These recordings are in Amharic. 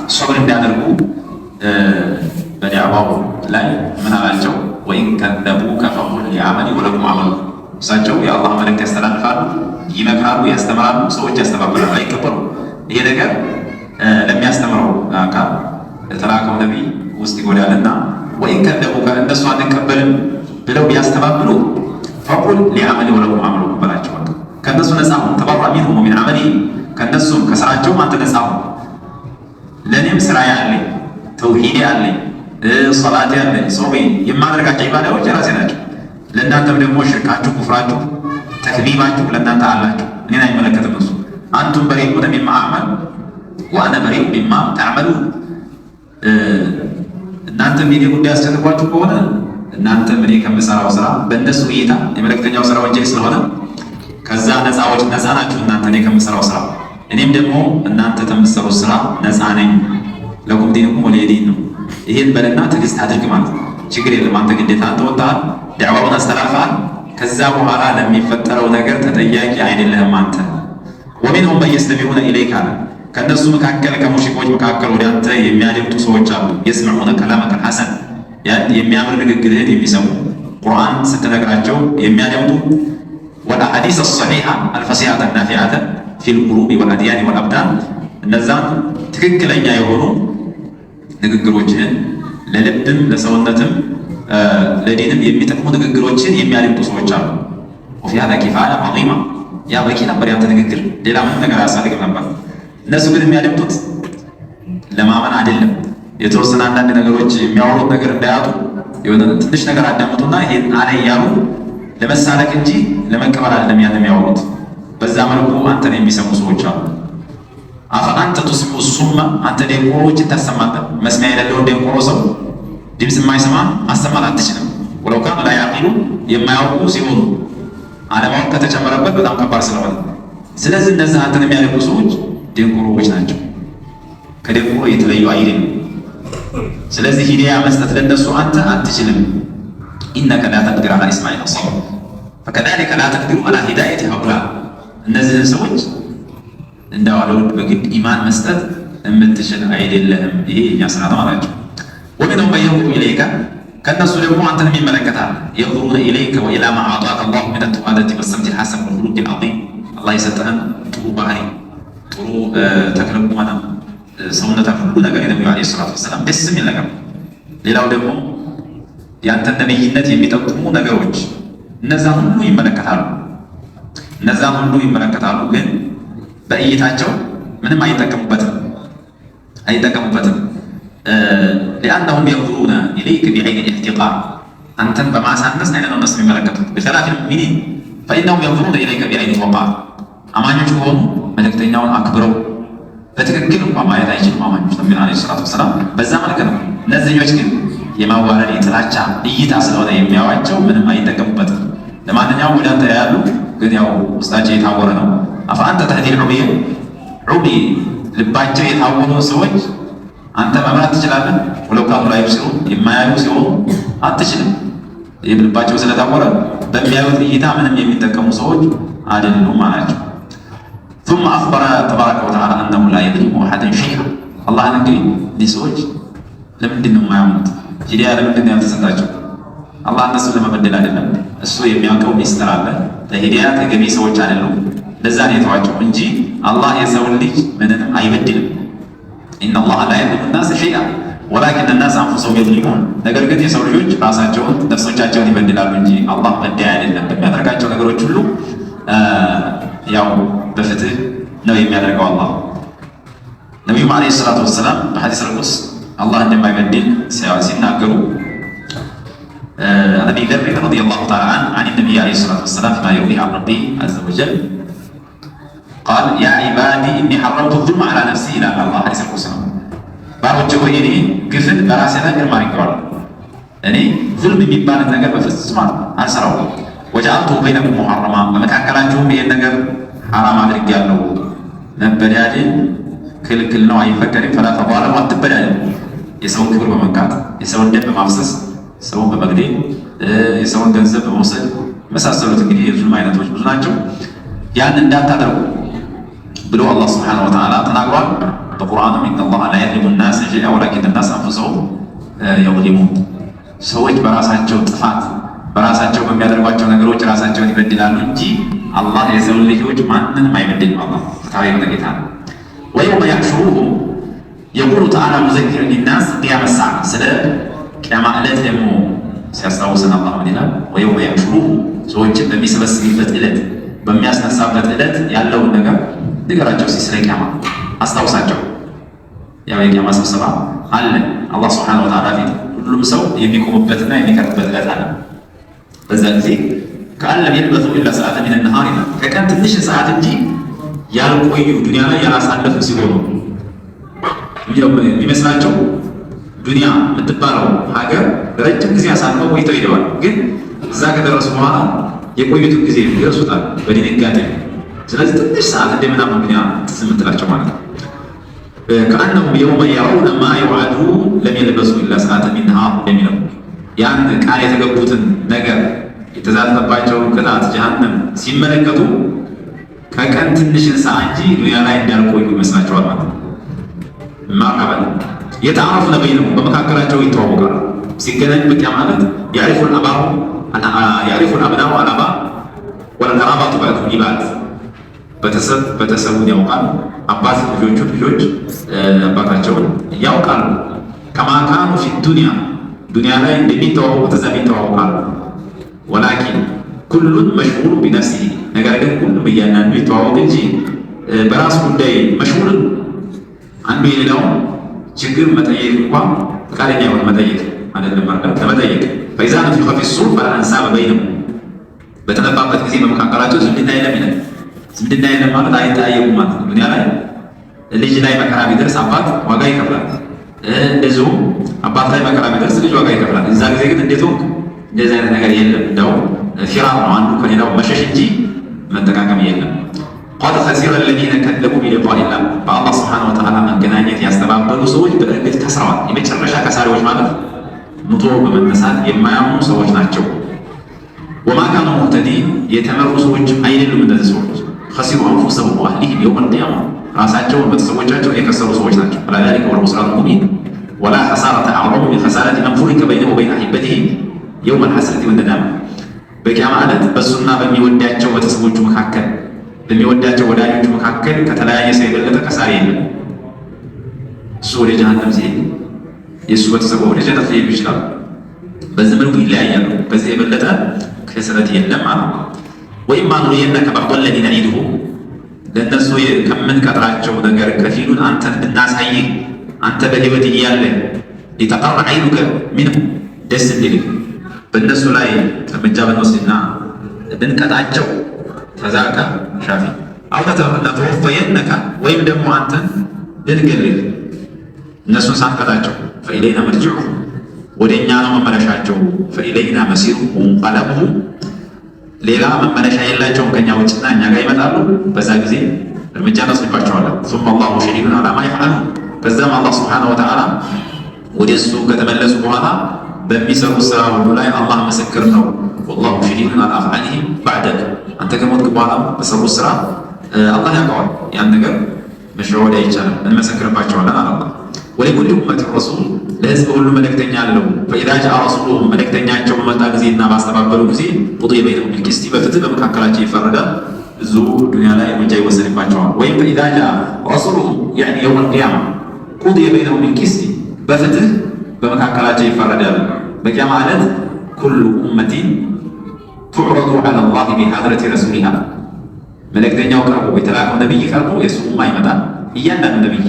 ሶብር እንዲያደርጉ በዲዕዋው ላይ ምን አላቸው? ወኢን ከዘቡከ ፈቁል ሊዐመሊ ወለኩም ዐመሉ። እሳቸው የአላህ መልእክት ያስተላልፋሉ፣ ይመክራሉ፣ ያስተምራሉ፣ ሰዎች ያስተባብራሉ፣ አይቀበሉም። ይሄ ነገር ለሚያስተምረው አካል ለተላከው ነቢይ ውስጥ ይጎዳልና ወኢን ከዘቡከ እነሱ አንቀበልም ብለው ቢያስተባብሉ ፈቁል ሊዐመሊ ወለኩም ዐመሉ በላቸው። ከእነሱ ነፃ ሁን። ተበራ ሚንሁም ወሚን ዐመሊሂም ከእነሱም ከስራቸውም አንተ ነፃ ሁን። ለእኔም ስራ ያለኝ ተውሂድ ያለኝ ሶላት ያለኝ ጾሜ የማደርጋቸው ኢባዳዎች የራሴ ናቸው። ለእናንተም ደግሞ ሽርካችሁ፣ ኩፍራችሁ፣ ተክዚባችሁ ለእናንተ አላችሁ። እኔን አይመለከትም እሱ። አንቱም በሪኡነ ሚማ አዕመል ወአነ በሪኡ ሚማ ተዕመሉን። እናንተም የኔ ጉዳይ አስጨንቋችሁ ከሆነ እናንተም እኔ ከምሰራው ስራ በእነሱ እይታ የመልእክተኛው ስራ ወንጀል ስለሆነ ከዛ ነፃ ናችሁ እናንተ እኔ ከምሰራው ስራ፣ እኔም ደግሞ እናንተ ከምትሰሩት ስራ ነፃ ነኝ። ለኩም ዲኑኩም ወሊየ ዲን ነው። ይሄን በልና ትዕግስት አድርግ ማለት ነው። ችግር የለም። አንተ ግዴታ ተወጣሃል፣ ዳዕዋውን አስተላልፈሃል። ከዛ በኋላ ለሚፈጠረው ነገር ተጠያቂ አይደለህም አንተ። ወሚንሁም መን የስተሚዑነ ኢለይከ አለ። ከእነሱ መካከል ከሙሽሪኮች መካከል ወደ አንተ የሚያደምጡ ሰዎች አሉ። የስመዑነ ከላመከ ሐሰን የሚያምር ንግግርህን የሚሰሙ ቁርአን ስትነግራቸው የሚያደምጡ ወልአሐዲስ አሰሒሐ አልፈሲሐተ ናፊዐተ ፊል ቁሉቢ ወልአድያኒ ወልአብዳን እነዛን ትክክለኛ የሆኑ ንግግሮችን ለልብም ለሰውነትም ለዲንም የሚጠቅሙ ንግግሮችን የሚያደምጡ ሰዎች አሉ። ወፊ ሃዛ ኪፋያ ዐዚማ ያ በቂ ነበር ያንተ ንግግር፣ ሌላ ምንም ነገር አያስፈልግም ነበር። እነሱ ግን የሚያደምጡት ለማመን አይደለም። የተወሰነ አንዳንድ ነገሮች የሚያወሩት ነገር እንዳያጡ የሆነ ትንሽ ነገር አዳምጡና ይሄን አለ እያሉ ለመሳለቅ እንጂ ለመቀበል አይደለም ያን የሚያወሩት። በዛ መልኩ አንተን የሚሰሙ ሰዎች አሉ። አፈአንተ ቱስሚዑ ሱመ አንተ ደንቆሮችን ታሰማለህ። መስሚያ የሌለውን ደንቆሮ ሰው ድምፅ የማይሰማ ማሰማት አትችልም። ወለው ካኑ ላ ያዕቂሉን የማያውቁ ሲሆኑ አለማወቅ ከተጨመረበት በጣም ከባድ ስለሆነ፣ ስለዚህ እነዚህ አንተን የሚያደርጉ ሰዎች ደንቆሮዎች ናቸው። ከደንቆሮ የተለዩ አይደለም። ስለዚህ ሂዳያ መስጠት ለነሱ አንተ አትችልም። ኢነከ ላ ተቅዲሩ ዐላ ኢስማዒል አልሰብር ፈከዛሊከ ላ ተቅዲሩ ዐላ ሂዳየቲ ሃኡላ እነዚህን ሰዎች እንዳዋለውን በግድ ኢማን መስጠት የምትችል አይደለህም። ይሄ የኛ ስራ ነው አላቸው። ወሚንሁም መን የንዙሩ ኢለይከ ከእነሱ ደግሞ አንተንም ይመለከታል። የንዙሩነ ኢለይከ ወኢላ ማ አዕጣከ አላሁ ሚነ ተዋደቲ ወሰምቲ ልሐሰን ወልኹሉቂ ልዐዚም አላህ የሰጠህን ጥሩ ባህሪ፣ ጥሩ ተክለ ቁመና፣ ሰውነታ ሁሉ ነገር የነቢዩ ዓለይሂ ሰላቱ ወሰላም ደስ የሚል ነገር ነው። ሌላው ደግሞ ያንተን ነቢይነት የሚጠቁሙ ነገሮች እነዛን ሁሉ ይመለከታሉ ግን በእይታቸው ምንም አይጠቀሙበትም። ሊአነሁም የንዙሩነ ኢለይከ ቢዐይኒ ኢሕቲቃር አንተን በማሳነስ አይነት ነው እነሱ የሚመለከቱት። ቢኺላፊል ሙእሚኒን ፈኢነሁም የንዙሩነ ኢለይከ ቢዐይኒ ወቃር አማኞች ከሆኑ መልእክተኛውን አክብረው በትክክል እንኳ ማየት አይችሉም አማኞች ነቢዩን ዓለይሂ ሰላቱ ወሰላም በዛ መልክ ነው። እነዚህኞች ግን የማዋረድ የጥላቻ እይታ ስለሆነ የሚያዋቸው ምንም አይጠቀሙበትም። ለማንኛውም ወደ አንተ ያሉ ግን ያው ውስጣቸው የታወረ ነው። አፈአንተ ተህዲል ዑሚየ ዑሚ ልባቸው የታወሩ ሰዎች አንተ መምራት ትችላለህ? ወለው ካኑ ላ ዩብሲሩን የማያዩ ሲሆኑ አትችልም። ይህ ልባቸው ስለታወረ በሚያዩት እይታ ምንም የሚጠቀሙ ሰዎች አይደሉም አላቸው። ثم أخبر تبارك وتعالى أنه لا يظلم أحدا شيئا الله እንግዲህ እነዚህ ሰዎች ለምንድን ነው የማያምኑት? ሂዳያ ለምንድን ነው ያልተሰጣቸው? አላህ እነሱን ለመበደል አይደለም። እሱ የሚያውቀው ሚስጥር አለ። ለሂዳያ ተገቢ ሰዎች አይደሉም። ለዛ ነው የተዋቸው እንጂ አላህ የሰውን ልጅ ምንም አይበድልም። ኢነላህ ላ የዝሊሙ ናሰ ሸይአ ወላኪነ ናሰ አንፉሰሁም የዝሊሙን። ነገር ግን የሰው ልጆች ራሳቸውን ነፍሶቻቸውን ይበድላሉ እንጂ አላህ በዳይ አይደለም። በሚያደርጋቸው ነገሮች ሁሉ ያው በፍትህ ነው የሚያደርገው አላህ። ነቢዩም ዓለይሂ ሰላቱ ወሰላም በሐዲስ ርቁስ አላህ እንደማይበድል ሲናገሩ አቢ ዘር ረዲየላሁ ተዓላ ዐን ነቢይ ዓለይሂ ሰላቱ ወሰላም ፊማ የርዊህ ዐን ረቢህ ዐዘ ወጀል ቃል ያ ዒባዲ ኢኒ ሐረምቱ ዙልመ ዐላ ነፍሲ ይላል አላህ። ሐዲስ ርቁስ ነው። ባሮቼ ሆይ እኔ ግፍን በራሴ ላይ እርም አድርጌዋለሁ። እኔ ዙልም የሚባልን ነገር በፍጹም አልሰራውም። ወጀዐልቱሁ በይነኩም ሙሐረማ በመካከላችሁም ይሄን ነገር ሐራም አድርጌያለሁ። መበዳደል ክልክል ነው፣ አይፈቀድም። ፈላ ተዟለሙ አትበዳደሉ። የሰውን ክብር በመንካት የሰውን ደም በማፍሰስ ሰውን በመግደል የሰውን ገንዘብ በመውሰድ መሳሰሉት እንግዲህ የዙልም አይነቶች ብዙ ናቸው። ያን እንዳታደርጉ ብሎ አላህ ሱብሓነሁ ወተዓላ ተናግሯል። በቁርአንም ኢነላሃ ላ የዝሊሙ ናሰ ሸይአን ወላኪነ ናሰ አንፉሰሁም የዝሊሙን። ሰዎች በራሳቸው ጥፋት በራሳቸው በሚያደርጓቸው ነገሮች ራሳቸውን ይበድላሉ እንጂ አላህ የሰው ልጆች ማንንም አይበድልም። አላህ ፍትሃዊ የሆነ ጌታ ነው። ወየውመ የሕሹሩሁም የቁሉ ተዓላ ሙዘኪረን ሊናስ ቂያመ ሰዓ። ስለ ቂያማ ዕለት ደግሞ ሲያስታውሰን አላህ ምን ይላል? ወየውመ የሕሹሩሁም ሰዎችን በሚሰበስብበት ዕለት በሚያስነሳበት ዕለት ያለውን ነገር ንገራቸው። ስለ ቂያማ አስታውሳቸው። ያው የቂያማ ስብሰባ አለ አላህ ሱብሓነሁ ወተዓላ ፊት ሁሉም ሰው የሚቆምበትና የሚቀርብበት ዕለት አለ። በዛ ጊዜ ከአን ለም የልበሱ ኢላ ሰዓተ ሚነ ነሃር ይላል። ከቀን ትንሽ ሰዓት እንጂ ያልቆዩ ዱንያ ላይ ያላሳለፉ ሲሆኑ የሚመስላቸው ዱንያ የምትባለው ሀገር ረጅም ጊዜ አሳልፈው ቆይተው ሄደዋል። ግን እዛ ከደረሱ በኋላ የቆዩትን ጊዜ ይረሱታል በድንጋጤ። ስለዚህ ትንሽ ሰዓት እንደምናምን ዱንያ ትዝ የምትላቸው ማለት ነው። ከአነሁም የውመ የረውነ ማ ዩዐዱን ለም የልበሱ ኢላ ሰዓተ ሚን ነሃር የሚለው ያን ቃል የተገቡትን ነገር የተዛተባቸውን ቅጣት ጀሃነም ሲመለከቱ ከቀን ትንሽን ሰዓት እንጂ ዱንያ ላይ እንዳልቆዩ ይመስላቸዋል ማለት ነው። ማዕቀበል የተዓረፉነ በይነሁም በመካከላቸው ይተዋወቃሉ። ሲገናኙ በቂያ ማለት ያዕሪፉል አብናኡ አልአባ ወልቀራባቱ በዕዱሁም ሊባድ ቤተሰብ ቤተሰቡን ያውቃል፣ አባት ልጆቹን፣ ልጆች አባታቸውን ያውቃሉ። ከማ ካኑ ፊ ዱንያ ዱንያ ላይ እንደሚተዋወቁት እዛም ይተዋወቃሉ። ወላኪን ኩሉን መሽጉሉ ቢነፍሲሂ ነገር ግን ሁሉም እያንዳንዱ ይተዋወቅ እንጂ በራሱ ጉዳይ መሽጉልን አንዱ የሌላውን ችግር መጠየቅ እንኳን ፈቃደኛ የሆነ መጠየቅ አይደለም ማለት ለመጠየቅ ፈኢዛ ኑፊኸ ፊሱር ፈላ አንሳበ በይነሁም በተነፋበት ጊዜ በመካከላቸው ዝምድና የለም ይላል። ዝምድና የለም ማለት አይጠያየቁም ማለት ነው። ዱንያ ላይ ልጅ ላይ መከራ ቢደርስ አባት ዋጋ ይከፍላል። እንደዚሁም አባት ላይ መከራ ቢደርስ ልጅ ዋጋ ይከፍላል። እዛ ጊዜ ግን እንዴት ሆንክ? እንደዚህ አይነት ነገር የለም። እንደው ፊራቅ ነው አንዱ ከሌላው መሸሽ እንጂ መጠቃቀም የለም። ቀድ ኸሲረ አለዚነ ከዘቡ ቢሊቃኢላህ በአላህ ሱብሓነሁ ወተዓላ መገናኘት ያስተባበሉ ሰዎች በእርግጥ ከስረዋል። የመጨረሻ ከሳሪዎች ማለት ሙቶ በመነሳት የማያምኑ ሰዎች ናቸው። ወማ ካኑ ሙህተዲን የተመሩ ሰዎች አይደሉም እነዚህ ሰዎች። ኸሲሩ አንፉሰሁም ወአህሊሂም የውመል ቂያማ ራሳቸውን ቤተሰቦቻቸውን የከሰሩ ሰዎች ናቸው። አላ ዛሊከ ወል ኹስራኑል ሙቢን ወላ ኸሳረተ አዕዘሙ ሚን ኸሳረቲ መን ፉሪቀ በይነሁ ወበይነ አሂበቲሂ የውመል ሐስረቲ ወነዳማ በቂያማ ዕለት በእሱና በሚወዳቸው ቤተሰቦቹ መካከል በሚወዳቸው ወዳጆቹ መካከል ከተለያየ ሰው የበለጠ ከሳሪ የለም። እሱ ወደ ጀሃነም ሲሄድ የእሱ ቤተሰቡ ወደ ጀነት ሊሄዱ ይችላሉ። በዚህ መልኩ ይለያያሉ። ከዚህ የበለጠ ክስረት የለም ማለት ነው። ወኢማ ኑሪየነከ በዕض አለዚ ነዒዱሁም ለእነሱ ከምንቀጥራቸው ነገር ከፊሉን አንተን ብናሳይህ አንተ በሕይወት እያለህ ሊተቀረ ዐይኑከ ሚንሁም ደስ እንዲልህ በእነሱ ላይ እርምጃ ብንወስድና ብንቀጣቸው ተዛቀ ሻፊ አው ለተወፈየነከ ወይም ደግሞ አንተን ብንገልህ እነሱን ሳንቀጣቸው ፈኢለይና መርጅዑሁም ወደ እኛ ነው መመለሻቸው። ፈኢለይና መሲሩሁም ወሙንቀለቡሁም ሌላ መመለሻ የላቸውም ከእኛ ውጭና እኛ ጋር ይመጣሉ። በዛ ጊዜ እርምጃ እንወስድባቸዋለን። ሱመ አላሁ ሸሂዱን ዐላ ማ የፍዐሉን ከዛም አላህ ሱብሓነሁ ወተዓላ ወደ እሱ ከተመለሱ በኋላ በሚሰሩት ስራ ሁሉ ላይ አላህ ምስክር ነው። ወላሁ ሸሂዱን ዐላ አፍዓሊሂም ባዕደክ አንተ ከሞትክ በኋላ በሰሩት ስራ አላህ ያውቀዋል። ያን ነገር መሸወድ አይቻልም፣ እንመሰክርባቸዋለን አለ አላህ። ወሊኩሊ ኡመቲን ረሱል ለህዝብ ሁሉ መልእክተኛ አለው። ፈኢዛ ጃአ ረሱሉሁም መልእክተኛቸው በመጣ ጊዜና ባስተባበሉ ጊዜ ቁድየ በይነሁም ቢልቂስቲ በፍትህ በመካከላቸው ይፈረዳል። ብዙ ዱንያ ላይ እርምጃ ይወሰድባቸዋል። ወይም ፈኢዛ ጃአ ረሱሉሁም ያዕኒ የውመል ቂያማ ቁድየ በይነሁም ቢልቂስቲ በፍትህ በመካከላቸው ይፈረዳል። በቂያማ ዕለት ኩሉ ኡመቲን ቱዕረዱ ዐላ ላሂ ቢሐድረቲ ረሱሊሃ መልእክተኛው ቀርቦ የተላከው ነቢይ ቀርቦ የእሱ ኡማ ይመጣል። እያንዳንዱ ነቢይ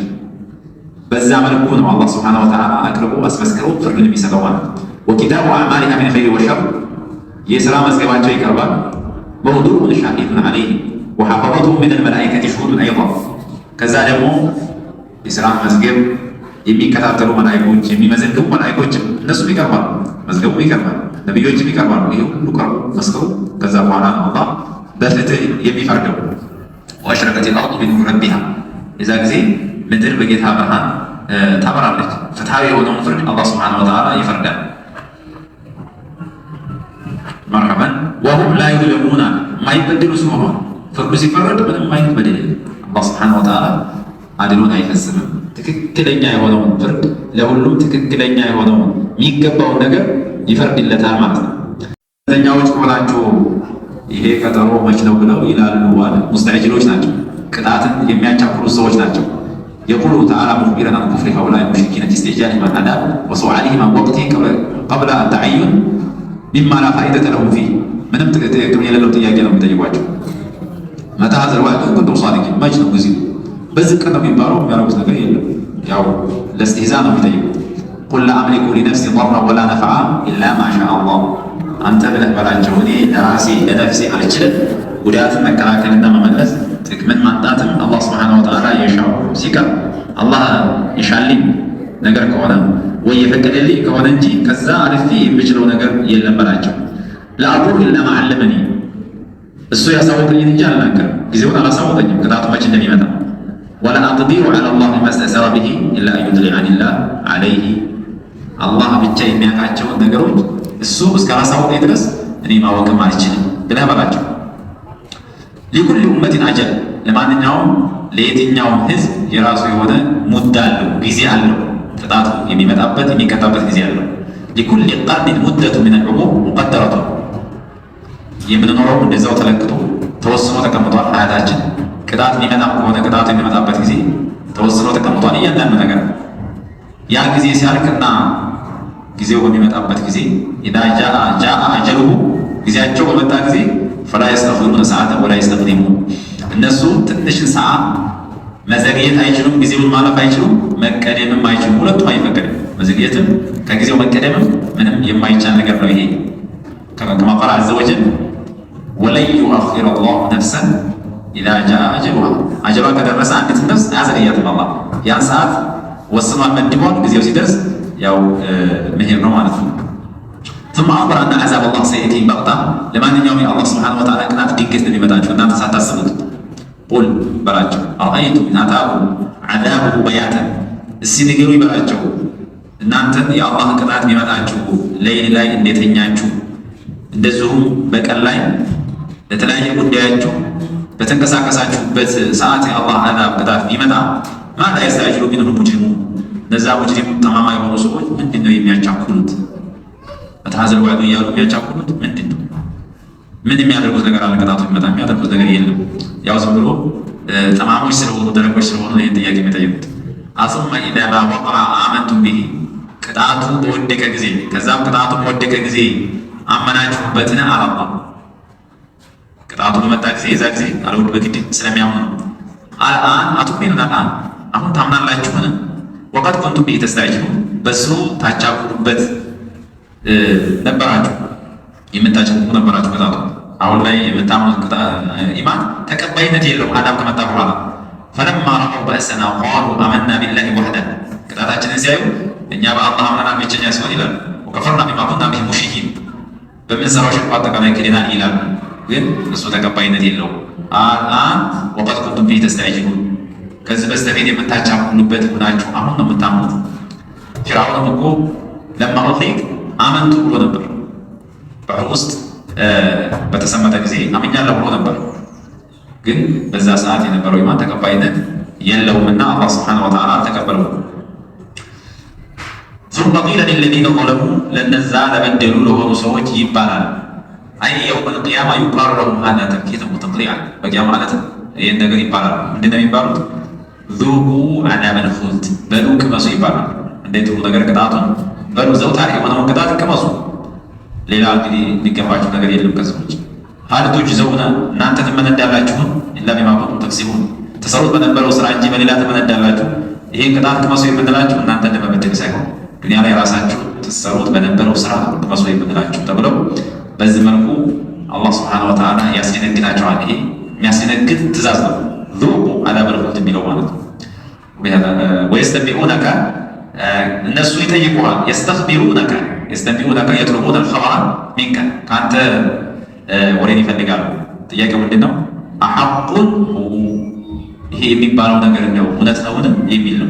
በዛ መልኩ ነው አላህ ሱብሓነሁ ወተዓላ አቅርቦ አስመስክሮ ፍርድ የሚሰጠው ማለት ነው። ወኪታቡ አዕማሊሃ ሚን ኸይሪ ወሸር የሥራ መዝገባቸው ይቀርባል። መውዱዑን ሻሂዱን ዐለይሂ ወሐፈظቱሁ ሚነል መላኢከቲ ሹሁዱን አይዷ ከዛ ደግሞ የሥራ መዝገብ የሚከታተሉ መላኢኮች የሚመዘግቡ መላኢኮችም እነሱም ይቀርባሉ፣ መዝገቡም ይቀርባል፣ ነቢዮችም ይቀርባሉ። ይህ ሁሉ ቀርቦ መስክሩ ከዛ በኋላ ነው አላህ በፍትህ የሚፈርደው። ወአሽረቀቲል አርዱ ቢኑሪ ረቢሃ የዛ ጊዜ ምድር በጌታ ብርሃን ታበራለች። ፍትሃዊ የሆነውን ፍርድ አላህ ሱብሓነሁ ወተዓላ ይፈርዳል። መርሐበን ወሁም ላ ዩዝለሙና የማይበድሉ ሲሆኑ ፍርዱ ሲፈረድ ምንም አይነት በደል የለም። አላህ ሱብሓነሁ ወተዓላ አድሎን አይፈጽምም። ትክክለኛ የሆነውን ፍርድ ለሁሉም ትክክለኛ የሆነውን የሚገባውን ነገር ይፈርድለታል ማለት ነው። ተኛዎች ከሆናችሁ ይሄ ቀጠሮ መች ነው ብለው ይላሉ አለ። ሙስተዕጅሎች ናቸው፣ ቅጣትን የሚያቻኩሉ ሰዎች ናቸው። የቁሉ ተዓላ ሙኽቢረን አን ኩፍሪ ሃኡላኢ ሙሽሪኪነ ኢስቲዕጃሊሂም አልዐዛብ ወሱአሊሂም አን ወቅቲሂ ቀብለ አተዐዩን ሚማ ላ ፋኢደተ ለሁም ፊህ። ምንም ጥቅም የሌለው ጥያቄ ነው የሚጠይቋቸው። መታ ሀዘል ወዕድ ኢን ኩንቱም ሷዲቂን፣ መች ነው ጊዜው? በዚህ ቀን ነው የሚባለው። የሚያደርጉት ነገር የለም። ያው ለእስትህዛ ነው የሚጠይቁት። ቁል ላ አምሊኩ ሊነፍሲ ضرا ወላ ነፍዓ ኢላ ማ ሻአ አላህ። አንተ ብለህ በላቸው እኔ ለራሴ ለነፍሴ አልችልም ጉዳትን መከላከልና መመለስ ጥቅምን ማጣትም አላህ ሱብሓነሁ ወተዓላ የሻው ሲቀር አላህ የሻልኝ ነገር ከሆነ ወይ የፈቀደልኝ ከሆነ እንጂ ከዛ አልፌ የምችለው ነገር የለም በላቸው። ለአቁል ኢላ ማ ዐለመኒ፣ እሱ ያሳወቀኝን እንጂ አልናገርም። ጊዜውን አላሳወቀኝም ቅጣቱ መች እንደሚመጣ። ወላ አቅዲሩ ዐላ ላህ ማ ስተእሰረ ቢሂ ኢላ አን ዩጥሊዐኒ ላህ ዐለይሂ፣ አላህ ብቻ የሚያውቃቸውን ነገሮች እሱ እስካላሳወቀኝ ድረስ እኔ ማወቅም አልችልም ብለህ በላቸው። ሊኩል ኡመቲን አጀል፣ ለማንኛውም ለየትኛውም ህዝብ የራሱ የሆነ ሙዳ አለው፣ ጊዜ አለው። ቅጣቱ የሚመጣበት የሚቀጣበት ጊዜ አለው። ሊኩል ቀርኒን ሙደቱ ሚን አልዑሙር ሙቀደረቱ፣ የምንኖረው እንደዛው ተለክቶ ተወስኖ ተቀምጧል። ሀያታችን ቅጣት የሚመጣም ከሆነ ቅጣቱ የሚመጣበት ጊዜ ተወስኖ ተቀምጧል። እያንዳንዱ ነገር ያ ጊዜ ሲያልቅና ጊዜው በሚመጣበት ጊዜ ኢዛ ጃአ አጀሉሁ፣ ጊዜያቸው በመጣ ጊዜ ፈላ የስተኽሩነ ሰዓተን ወላ የስተቅዲሙን፣ እነሱ ትንሽን ሰዓት መዘግየት አይችሉም፣ ጊዜውን ማለፍ አይችሉም፣ መቀደምም አይችሉም። ሁለቱም አይፈቀድም። መዘግየትም ከጊዜው መቀደምም ምንም የማይቻል ነገር ነው። ይሄ ከማ ቃለ ዐዘ ወጀል ወለን ዩአኺረ አላሁ ነፍሰን ኢዛ ጃአ አጀሉሃ፣ አጀሏ ከደረሰ አንዲት ነፍስ አያዘገያትም። አላህ ያን ሰዓት ወስኗል፣ መድቧል። ጊዜው ሲደርስ ያው መሄድ ነው ማለት ነው። ثم أخبر أن عذاب الله سيأتي بغتة، ለማንኛውም የአላህ ሱብሓነሁ ወተዓላ ቅጣት ድንገት ነው የሚመጣችሁ እናንተ ሳታስቡት። ቁል በላቸው አረአይቱም ኢን አታኩም ዐዛቡሁ በያተን፣ እስኪ ንገሩ ይበላቸው እናንተን የአላህ ቅጣት የሚመጣችሁ ሌሊት ላይ እንደተኛችሁ እንደዚሁም በቀን ላይ ለተለያየ ጉዳያችሁ በተንቀሳቀሳችሁበት ሰዓት የአላህ ዐዛብ ቅጣት ቢመጣ ማዛ የስተዕጅሉ ሚንሁ ሙጅሪሙን፣ እነዛ ሙጅሪም ጠማማ የሆኑ ሰዎች ምንድን ነው የሚያቻኩሉት? በተሐዘል ወዕዱ እያሉ የሚያቻኩሉት ምንድን ነው? ምን የሚያደርጉት ነገር አለ? ቅጣቱ የሚመጣ የሚያደርጉት ነገር የለም። ያው ዝም ብሎ ጠማሞች ስለሆኑ ደረቆች ስለሆኑ ይህን ጥያቄ የሚጠይቁት። አሱመ ኢዛ ማ ወቀዐ አመንቱም ቢሂ፣ ቅጣቱ በወደቀ ጊዜ ከዛም ቅጣቱ በወደቀ ጊዜ አመናችሁበትን አላላ። ቅጣቱ በመጣ ጊዜ የዛ ጊዜ አለሁሉ በግድ ስለሚያምኑ ነው። አልአን አቱሚኑን፣ አልአን አሁን ታምናላችሁን? ወቀድ ኩንቱም ቢሂ ተስተዕጅሉን፣ በሱ ታቻኩሉበት ነበራችሁ፣ የምታጨቁ ነበራችሁ። ቅጣቱ አሁን ላይ የምታምኑት ኢማን ተቀባይነት የለውም አዳም ከመጣ በኋላ። ፈለማ ረአው በእሰና ቃሉ አመና ቢላሂ ወሕደህ፣ ቅጣታችንን ሲያዩ እኛ በአላህ አምነናል ብቸኛ ሲሆን ይላሉ። ወከፈርና ቢማ ኩና ቢሂ ሙሽሪኪን፣ በምንሰራው ሽርክ አጠቃላይ ክደናል ይላሉ። ግን እሱ ተቀባይነት የለውም። አልአን ወቀድ ኩንቱም ቢሂ ተስተዕጅሉን፣ ከዚህ በስተፊት የምታቻኩሉበት ሆናችሁ አሁን ነው የምታምኑት። ፊርዓውንም እኮ ለማ ኡሕሪቅ አመንቱ ብሎ ነበር። ባህር ውስጥ በተሰመጠ ጊዜ አምኛለሁ ብሎ ነበር። ግን በዛ ሰዓት የነበረው ኢማን ተቀባይነት የለውምና አላህ ሱብሓነሁ ወተዓላ አልተቀበለውም። ثم قيل للذين ظلموا ለነዛ ለበደሉ ለሆኑ ሰዎች ይባላል። አይ የውመል ቂያማ ይባሉ ለሁም ሀዛ ተንኪተን ወተቅሪዐን፣ በቂያማ ማለት ይህን ነገር ይባላል። ምንድን ነው የሚባሉት? ዙቁ ዐዛበል ኹልድ፣ በሉ ቅመሱ ይባላል። እንዴት ሁሉ ነገር ቅጣቱን በሉ ዘውታሪ የሆነውን ቅጣት ቅመሱ። ሌላ እንግዲህ የሚገባችሁ ነገር የለም ከሰዎች ሀል ቱጅዘውነ፣ እናንተ ትመነዳላችሁን ኢላ ቢማ ኩንቱም ተክሲቡን፣ ተሰሩት በነበረው ስራ እንጂ በሌላ ትመነዳላችሁ። ይሄን ቅጣት ቅመሱ የምንላችሁ እናንተ እንደመበደል ሳይሆን ዱንያ ላይ ራሳችሁ ትሰሩት በነበረው ስራ ቅመሱ የምንላችሁ ተብለው በዚህ መልኩ አላህ ሱብሓነሁ ወተዓላ ያስደነግጣቸዋል። ይሄ የሚያስደነግጥ ትእዛዝ ነው። ዙቁ ዐዛበል ኹልድ የሚለው ማለት ነው። ወየስተንቢኡነከ፣ እነሱ ይጠይቁሃል። የስተኽቢሩነከ የጥሉቡነ አልኸበረ ሚንከ፣ ከአንተ ወሬን ይፈልጋሉ። ጥያቄው ምንድን ነው? አሐቁን ይሄ የሚባለው ነገር እንደው እውነት ነውን የሚል ነው።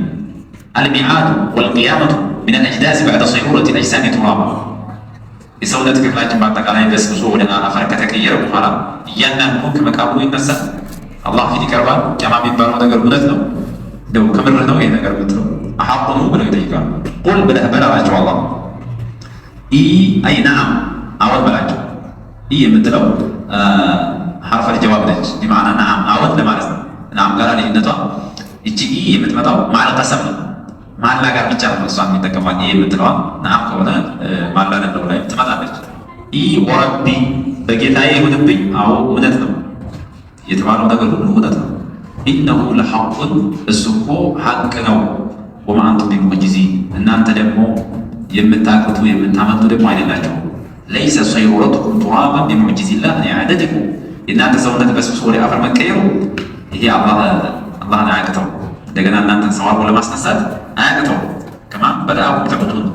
አልሚዓዱ ወልቅያመቱ ሚን አልአጅዳዝ በዕደ ሰዩረቲ አልአጅሳሚ ቱራባ፣ የሰውነት ክፍላችን በአጠቃላይ በስብሶ ወደ አፈር ከተቀየረ በኋላ እያንዳንዱ ከመቃብሩ ይነሳል፣ አላህ ፊት ይቀርባል። ቂያማ የሚባለው ነገር እውነት ነው። እንደው ከምርህ ነው ይሄ ነገር የምትለው አሐቁኑ ብለው ይጠይቃሉ። ቁል ብለህ በላቸው አላህ አይ ነዓም አዎን በላቸው። የምትለው ሐርፈል ጀዋብ ነች። ቢማዕና ነዓም አዎን ለማለት ነው። ነዓም ጋር ልዩነቷ እቺ የምትመጣው ማዕል ቀሰም ነው። ማላ ጋር ብቻ ነው እሷን የሚጠቀሟት። የምትለዋ ነዓም ከሆነ ማላ ነለው ላይ ትመጣለች። ወረቢ በጌታዬ ይሁንብኝ፣ አዎ እውነት ነው የተባለው ነገር ሁሉ እውነት ነው። ኢነሁ ለሐቁን እሱ እኮ ሐቅ ነው። ወማ አንቱም ቢሙዕጂዚን እናንተ ደግሞ የምታቅቱ የምታመጡ ደግሞ አይደላችሁ። ለይሰ ሰይሩረቱኩም ቱራበን ቢሙዕጂዚላህ ኢዕአደቱኩም የእናንተ ሰውነት በስብሶ ወደ አፈር መቀየሩ ይሄ አላህን አያቅተው። እንደገና እናንተን ሰው አድርጎ ለማስነሳት አያቅተው። ከማ በደአኩም ተዕውዱን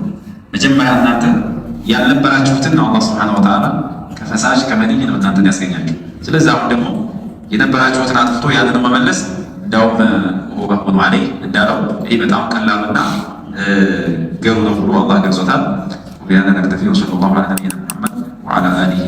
መጀመሪያ እናንተ ያልነበራችሁትን ነው አላህ ሱብሓነሁ ወተዓላ ከፈሳሽ ከመንይ ነው እናንተን ያስገኛችሁ። ስለዚህ አሁን ደግሞ የነበራችሁትን አጥፍቶ ያንን መመለስ እንዳውም ወበኹኑ ዐለይህ እንዳለው ይህ በጣም ቀላልና ገሩ ነው ብሎ አላህ ገልጾታል። وبهذا نكتفي وصلى الله على نبينا محمد وعلى آله